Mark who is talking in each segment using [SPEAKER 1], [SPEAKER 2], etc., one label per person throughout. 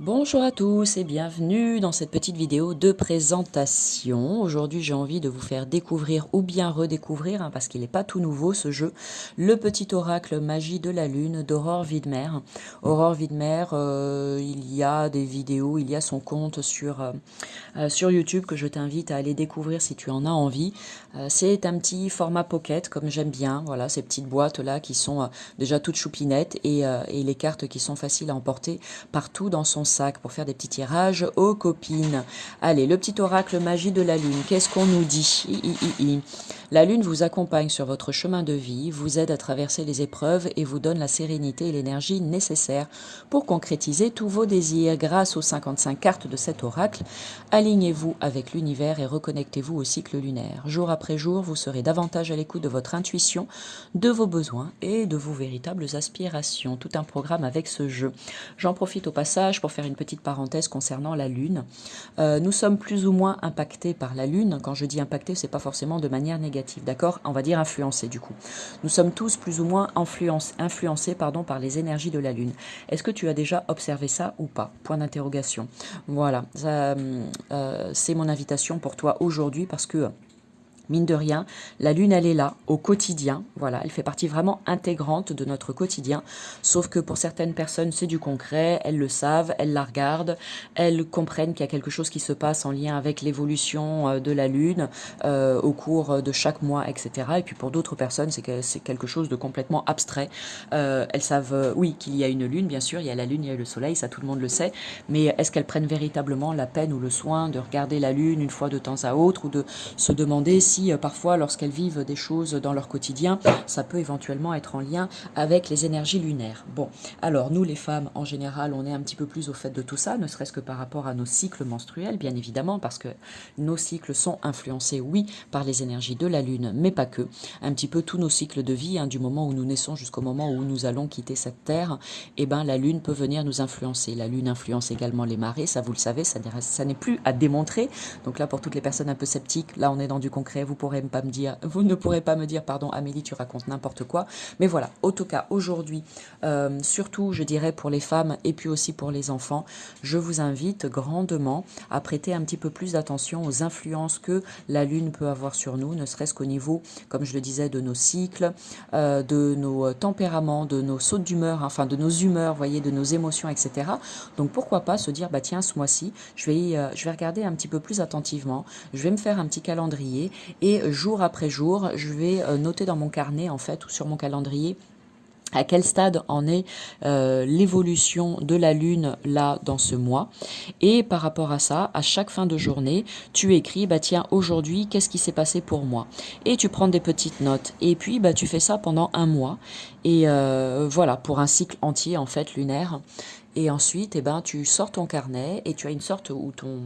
[SPEAKER 1] Bonjour à tous et bienvenue dans cette petite vidéo de présentation. Aujourd'hui, j'ai envie de vous faire découvrir ou bien redécouvrir, parce qu'il n'est pas tout nouveau ce jeu, le petit oracle magie de la lune d'Aurore Widmer. Aurore Widmer, il y a des vidéos, il y a son compte sur YouTube que je t'invite à aller découvrir si tu en as envie. C'est un petit format pocket comme j'aime bien, voilà, ces petites boîtes là qui sont déjà toutes choupinettes et les cartes qui sont faciles à emporter partout dans son sac pour faire des petits tirages aux copines. Allez, le petit oracle magie de la lune, qu'est-ce qu'on nous dit? La lune vous accompagne sur votre chemin de vie, vous aide à traverser les épreuves et vous donne la sérénité et l'énergie nécessaires pour concrétiser tous vos désirs. Grâce aux 55 cartes de cet oracle, alignez-vous avec l'univers et reconnectez-vous au cycle lunaire. Jour après jour, vous serez davantage à l'écoute de votre intuition, de vos besoins et de vos véritables aspirations. Tout un programme avec ce jeu. J'en profite au passage pour faire une petite parenthèse concernant la Lune. Nous sommes plus ou moins impactés par la Lune. Quand je dis impactés, c'est pas forcément de manière négative, d'accord? On va dire influencés du coup. Nous sommes tous plus ou moins influencés par les énergies de la Lune. Est-ce que tu as déjà observé ça ou pas? Point d'interrogation. Voilà, c'est mon invitation pour toi aujourd'hui parce que mine de rien, la lune, elle est là, au quotidien. Voilà, elle fait partie vraiment intégrante de notre quotidien. Sauf que pour certaines personnes, c'est du concret. Elles le savent, elles la regardent, elles comprennent qu'il y a quelque chose qui se passe en lien avec l'évolution de la lune au cours de chaque mois, etc. Et puis pour d'autres personnes, c'est quelque chose de complètement abstrait. Elles savent, oui, qu'il y a une lune, bien sûr. Il y a la lune, il y a le soleil, ça tout le monde le sait. Mais est-ce qu'elles prennent véritablement la peine ou le soin de regarder la lune une fois de temps à autre ou de se demander si parfois lorsqu'elles vivent des choses dans leur quotidien, ça peut éventuellement être en lien avec les énergies lunaires. Bon, alors nous les femmes en général, on est un petit peu plus au fait de tout ça, ne serait-ce que par rapport à nos cycles menstruels, bien évidemment, parce que nos cycles sont influencés, oui, par les énergies de la lune, mais pas que. Un petit peu tous nos cycles de vie, du moment où nous naissons jusqu'au moment où nous allons quitter cette terre, eh ben la lune peut venir nous influencer. La lune influence également les marées, ça vous le savez, ça n'est plus à démontrer. Donc là, pour toutes les personnes un peu sceptiques, là on est dans du concret. Vous ne pourrez pas me dire, pardon, Amélie, tu racontes n'importe quoi. Mais voilà, en tout cas, aujourd'hui, surtout, je dirais pour les femmes et puis aussi pour les enfants, je vous invite grandement à prêter un petit peu plus d'attention aux influences que la Lune peut avoir sur nous, ne serait-ce qu'au niveau, comme je le disais, de nos cycles, de nos tempéraments, de nos sautes d'humeur, enfin de nos humeurs, voyez, de nos émotions, etc. Donc pourquoi pas se dire, bah tiens, ce mois-ci, je vais regarder un petit peu plus attentivement, je vais me faire un petit calendrier et jour après jour, je vais noter dans mon carnet, en fait, ou sur mon calendrier, à quel stade en est l'évolution de la Lune là dans ce mois. Et par rapport à ça, à chaque fin de journée, tu écris, bah tiens, aujourd'hui, qu'est-ce qui s'est passé pour moi? Et tu prends des petites notes. Et puis, bah, tu fais ça pendant un mois. Et voilà, pour un cycle entier, en fait, lunaire. Et ensuite, eh ben, tu sors ton carnet et tu as une sorte où ton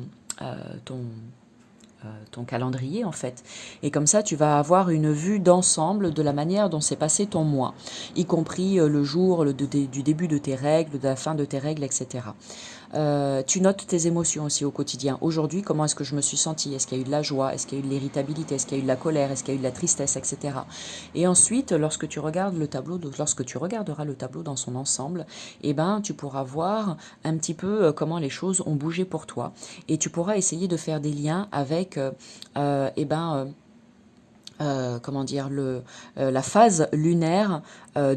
[SPEAKER 1] calendrier en fait. Et comme ça, tu vas avoir une vue d'ensemble de la manière dont s'est passé ton mois, y compris le jour du début de tes règles, de la fin de tes règles, etc. Tu notes tes émotions aussi au quotidien. Aujourd'hui, comment est-ce que je me suis sentie? Est-ce qu'il y a eu de la joie? Est-ce qu'il y a eu de l'irritabilité? Est-ce qu'il y a eu de la colère? Est-ce qu'il y a eu de la tristesse, etc. Et ensuite, lorsque tu regarderas le tableau dans son ensemble, eh ben, tu pourras voir un petit peu comment les choses ont bougé pour toi. Et tu pourras essayer de faire des liens avec, comment dire, la phase lunaire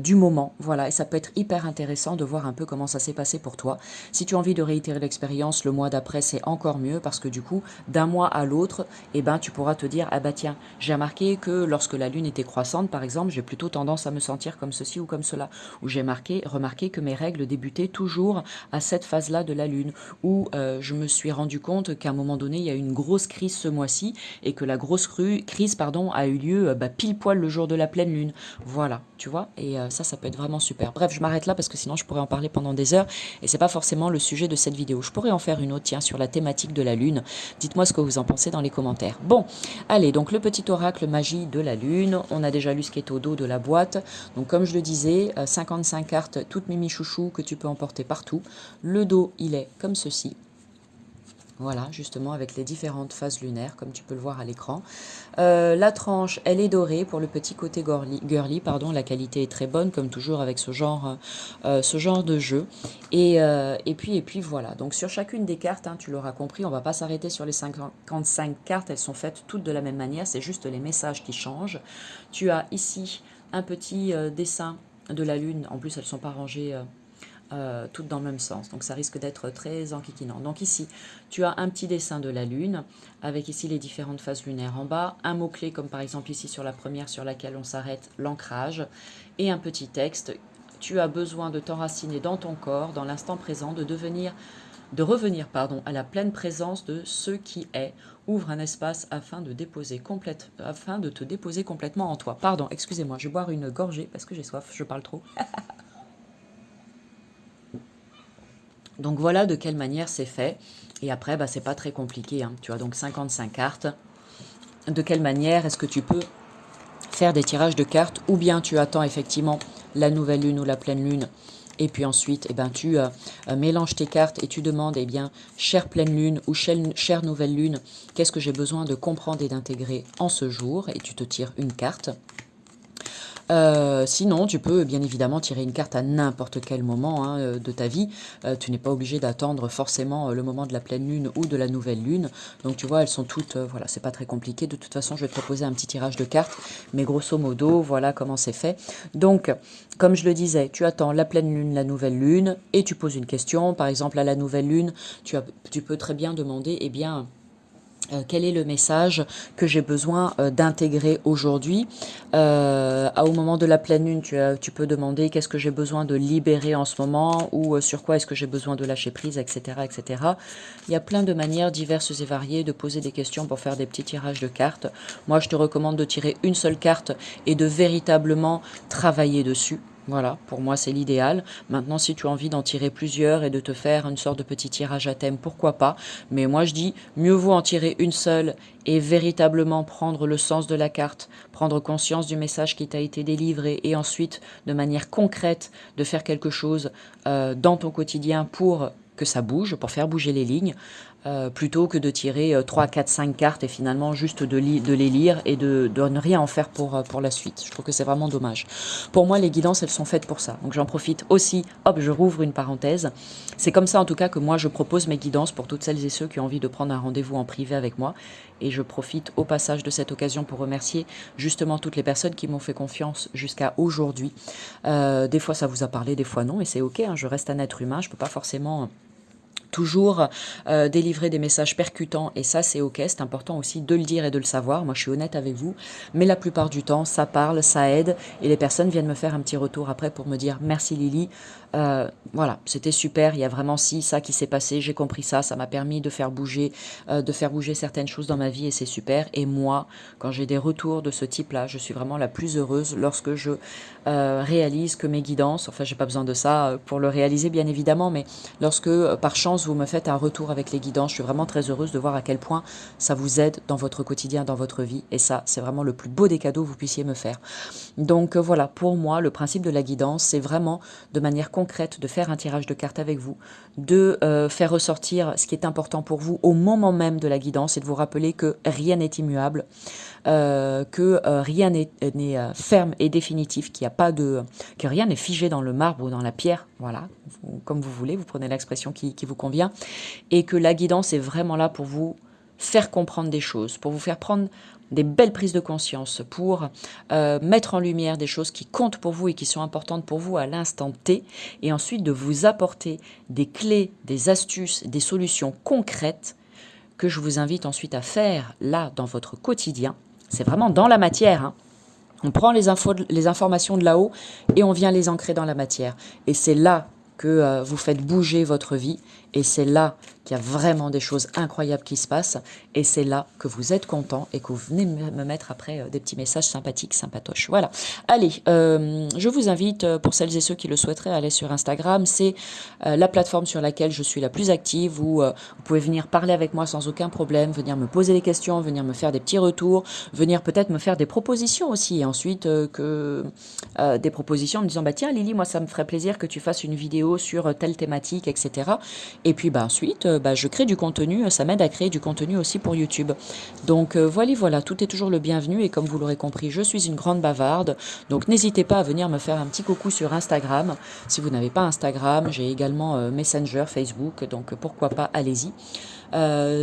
[SPEAKER 1] du moment. Voilà, et ça peut être hyper intéressant de voir un peu comment ça s'est passé pour toi. Si tu as envie de réitérer l'expérience le mois d'après, c'est encore mieux parce que du coup, d'un mois à l'autre, eh ben, tu pourras te dire, ah bah tiens, j'ai remarqué que lorsque la lune était croissante, par exemple, j'ai plutôt tendance à me sentir comme ceci ou comme cela. Ou j'ai remarqué que mes règles débutaient toujours à cette phase-là de la lune. Ou je me suis rendu compte qu'à un moment donné, il y a eu une grosse crise ce mois-ci et que la crise, pardon, a eu lieu pile poil le jour de la pleine lune. Voilà, tu vois, et ça peut être vraiment super. Bref, je m'arrête là parce que sinon je pourrais en parler pendant des heures et c'est pas forcément le sujet de cette vidéo. Je pourrais en faire une autre, tiens, sur la thématique de la lune. Dites-moi ce que vous en pensez dans les commentaires. Bon, allez, donc le petit oracle magie de la lune. On a déjà lu ce qui est au dos de la boîte. Donc comme je le disais, 55 cartes, toutes mimi chouchou que tu peux emporter partout. Le dos, il est comme ceci. Voilà, justement avec les différentes phases lunaires, comme tu peux le voir à l'écran. La tranche, elle est dorée pour le petit côté girly, pardon, la qualité est très bonne, comme toujours avec ce genre de jeu. Et puis voilà, donc sur chacune des cartes, hein, tu l'auras compris, on ne va pas s'arrêter sur les 55 cartes, elles sont faites toutes de la même manière, c'est juste les messages qui changent. Tu as ici un petit dessin de la lune, en plus elles ne sont pas rangées... toutes dans le même sens. Donc ça risque d'être très enquiquinant. Donc ici, tu as un petit dessin de la Lune, avec ici les différentes phases lunaires en bas, un mot-clé comme par exemple ici sur la première sur laquelle on s'arrête, l'ancrage, et un petit texte. Tu as besoin de t'enraciner dans ton corps, dans l'instant présent, de revenir à la pleine présence de ce qui est. Ouvre un espace afin de te déposer complètement en toi. Pardon, excusez-moi, je vais boire une gorgée parce que j'ai soif, je parle trop. Donc voilà de quelle manière c'est fait. Et après, bah, c'est pas très compliqué, hein. Tu as donc 55 cartes. De quelle manière est-ce que tu peux faire des tirages de cartes, ou bien tu attends effectivement la nouvelle lune ou la pleine lune, et puis ensuite tu mélanges tes cartes et tu demandes, chère pleine lune ou chère nouvelle lune, qu'est-ce que j'ai besoin de comprendre et d'intégrer en ce jour, et tu te tires une carte. Sinon, tu peux bien évidemment tirer une carte à n'importe quel moment de ta vie. Tu n'es pas obligé d'attendre forcément le moment de la pleine lune ou de la nouvelle lune. Donc tu vois, elles sont toutes, voilà, c'est pas très compliqué. De toute façon, je vais te proposer un petit tirage de cartes, mais grosso modo, voilà comment c'est fait. Donc, comme je le disais, tu attends la pleine lune, la nouvelle lune, et tu poses une question. Par exemple, à la nouvelle lune, tu peux très bien demander, quel est le message que j'ai besoin d'intégrer aujourd'hui. Au moment de la pleine lune, tu peux demander qu'est-ce que j'ai besoin de libérer en ce moment, ou sur quoi est-ce que j'ai besoin de lâcher prise, etc., etc. Il y a plein de manières diverses et variées de poser des questions pour faire des petits tirages de cartes. Moi, je te recommande de tirer une seule carte et de véritablement travailler dessus. Voilà, pour moi c'est l'idéal. Maintenant, si tu as envie d'en tirer plusieurs et de te faire une sorte de petit tirage à thème, pourquoi pas. Mais moi je dis, mieux vaut en tirer une seule et véritablement prendre le sens de la carte, prendre conscience du message qui t'a été délivré, et ensuite, de manière concrète, de faire quelque chose dans ton quotidien pour que ça bouge, pour faire bouger les lignes, plutôt que de tirer 3, 4, 5 cartes et finalement juste de les lire et de ne rien en faire pour la suite. Je trouve que c'est vraiment dommage. Pour moi, les guidances, elles sont faites pour ça. Donc j'en profite aussi, hop, je rouvre une parenthèse. C'est comme ça en tout cas que moi je propose mes guidances pour toutes celles et ceux qui ont envie de prendre un rendez-vous en privé avec moi. Et je profite au passage de cette occasion pour remercier justement toutes les personnes qui m'ont fait confiance jusqu'à aujourd'hui. Des fois ça vous a parlé, des fois non, et c'est ok, hein, je reste un être humain, je peux pas forcément toujours délivrer des messages percutants, et ça c'est ok, c'est important aussi de le dire et de le savoir. Moi je suis honnête avec vous, mais la plupart du temps ça parle, ça aide, et les personnes viennent me faire un petit retour après pour me dire merci Lily, voilà, c'était super, il y a vraiment ça qui s'est passé, j'ai compris ça m'a permis de faire bouger certaines choses dans ma vie, et c'est super. Et moi, quand j'ai des retours de ce type là, je suis vraiment la plus heureuse lorsque je réalise que mes guidances, enfin j'ai pas besoin de ça pour le réaliser bien évidemment, mais lorsque par chance vous me faites un retour avec les guidances, je suis vraiment très heureuse de voir à quel point ça vous aide dans votre quotidien, dans votre vie, et ça c'est vraiment le plus beau des cadeaux que vous puissiez me faire. Donc voilà, pour moi le principe de la guidance, c'est vraiment de manière concrète de faire un tirage de cartes avec vous, de faire ressortir ce qui est important pour vous au moment même de la guidance, et de vous rappeler que rien n'est immuable, que rien n'est ferme et définitif, que rien n'est figé dans le marbre ou dans la pierre, voilà, comme vous voulez, vous prenez l'expression qui vous convient, et que la guidance est vraiment là pour vous faire comprendre des choses, pour vous faire prendre des belles prises de conscience, pour mettre en lumière des choses qui comptent pour vous et qui sont importantes pour vous à l'instant T, et ensuite de vous apporter des clés, des astuces, des solutions concrètes que je vous invite ensuite à faire là dans votre quotidien. C'est vraiment dans la matière, hein. On prend les informations de là-haut et on vient les ancrer dans la matière. Et c'est là que vous faites bouger votre vie, et c'est là qu'il y a vraiment des choses incroyables qui se passent, et c'est là que vous êtes content et que vous venez me mettre après des petits messages sympathiques, sympatoches. Voilà. Allez, je vous invite, pour celles et ceux qui le souhaiteraient, à aller sur Instagram. C'est la plateforme sur laquelle je suis la plus active, où vous pouvez venir parler avec moi sans aucun problème, venir me poser des questions, venir me faire des petits retours, venir peut-être me faire des propositions aussi, et ensuite des propositions en me disant, bah tiens Lily, moi ça me ferait plaisir que tu fasses une vidéo vidéo sur telle thématique, etc. Et puis ensuite, je crée du contenu, ça m'aide à créer du contenu aussi pour YouTube. Donc voilà, tout est toujours le bienvenu et comme vous l'aurez compris, je suis une grande bavarde. Donc n'hésitez pas à venir me faire un petit coucou sur Instagram. Si vous n'avez pas Instagram, j'ai également Messenger, Facebook, donc pourquoi pas, allez-y.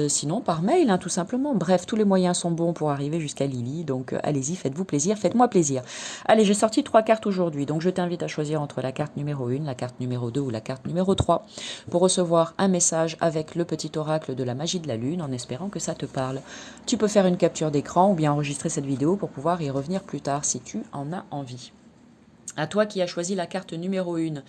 [SPEAKER 1] Sinon par mail, tout simplement. Bref, tous les moyens sont bons pour arriver jusqu'à Lily, donc allez-y, faites-vous plaisir, faites-moi plaisir. Allez, j'ai sorti 3 cartes aujourd'hui, donc je t'invite à choisir entre la carte numéro 1, la carte numéro 2 ou la carte numéro 3 pour recevoir un message avec le petit oracle de la magie de la lune en espérant que ça te parle. Tu peux faire une capture d'écran ou bien enregistrer cette vidéo pour pouvoir y revenir plus tard si tu en as envie. À toi qui as choisi la carte numéro 1,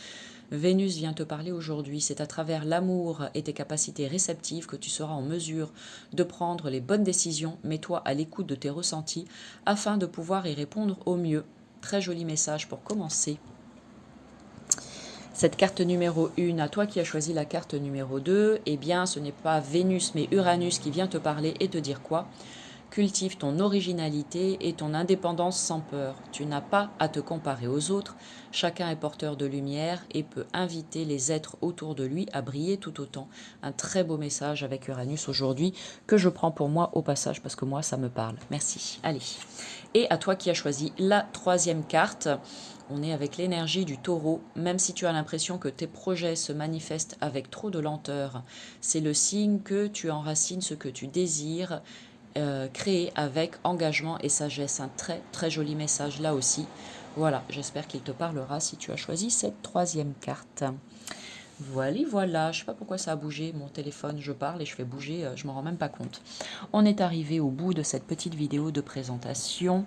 [SPEAKER 1] Vénus vient te parler aujourd'hui. C'est à travers l'amour et tes capacités réceptives que tu seras en mesure de prendre les bonnes décisions. Mets-toi à l'écoute de tes ressentis afin de pouvoir y répondre au mieux. Très joli message pour commencer. Cette carte numéro 1, à toi qui as choisi la carte numéro 2, eh bien ce n'est pas Vénus mais Uranus qui vient te parler et te dire quoi ? Cultive ton originalité et ton indépendance sans peur. Tu n'as pas à te comparer aux autres. Chacun est porteur de lumière et peut inviter les êtres autour de lui à briller tout autant. Un très beau message avec Uranus aujourd'hui que je prends pour moi au passage parce que moi ça me parle. Merci. Allez. Et à toi qui as choisi la 3e carte, on est avec l'énergie du taureau. Même si tu as l'impression que tes projets se manifestent avec trop de lenteur, c'est le signe que tu enracines ce que tu désires. Créé avec engagement et sagesse. Un très très joli message là aussi. Voilà, j'espère qu'il te parlera si tu as choisi cette 3e carte. Voilà, je sais pas pourquoi ça a bougé, mon téléphone, je parle et je fais bouger, je m'en rends même pas compte. On est arrivé au bout de cette petite vidéo de présentation.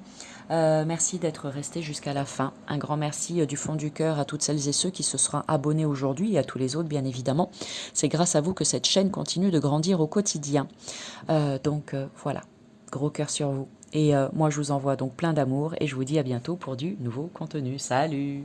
[SPEAKER 1] Merci d'être resté jusqu'à la fin. Un grand merci du fond du cœur à toutes celles et ceux qui se seront abonnés aujourd'hui et à tous les autres bien évidemment. C'est grâce à vous que cette chaîne continue de grandir au quotidien. Voilà, gros cœur sur vous. Et moi je vous envoie donc plein d'amour et je vous dis à bientôt pour du nouveau contenu. Salut!